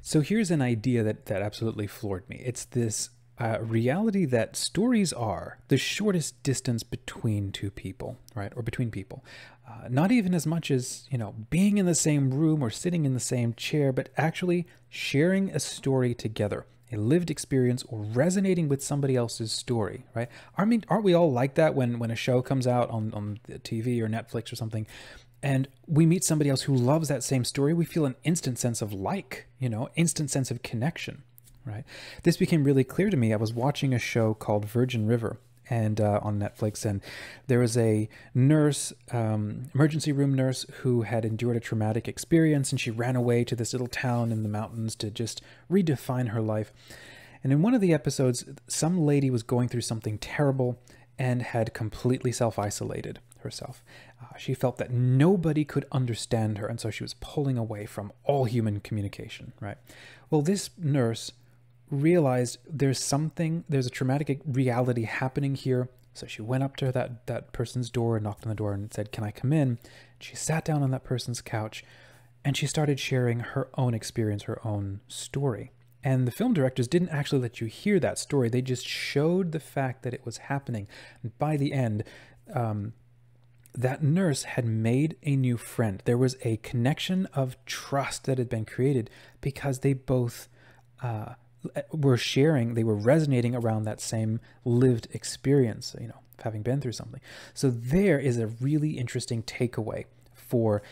So here's an idea that absolutely floored me. It's this reality that stories are the shortest distance between two people, right? Or between people. Not even as much as, being in the same room or sitting in the same chair, but actually sharing a story together, a lived experience, or resonating with somebody else's story, right? I mean, aren't we all like that when a show comes out on the TV or Netflix or something, and we meet somebody else who loves that same story? We feel an instant sense of instant sense of connection, right? This became really clear to me. I was watching a show called Virgin River, and on Netflix, and there was a nurse, emergency room nurse, who had endured a traumatic experience, and she ran away to this little town in the mountains to just redefine her life. And in one of the episodes, some lady was going through something terrible and had completely self-isolated herself. She felt that nobody could understand her, and so she was pulling away from all human communication, right? Well, this nurse realized there's a traumatic reality happening here. So she went up to that person's door and knocked on the door and said, "Can I come in?" She sat down on that person's couch and she started sharing her own experience, her own story. And the film directors didn't actually let you hear that story. They just showed the fact that it was happening. And by the end, that nurse had made a new friend. There was a connection of trust that had been created because they both they were resonating around that same lived experience, of having been through something. So there is a really interesting takeaway for,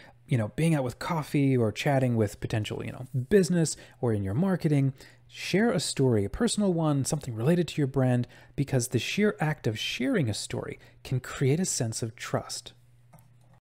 being out with coffee or chatting with potential, business or in your marketing. Share a story, a personal one, something related to your brand, because the sheer act of sharing a story can create a sense of trust.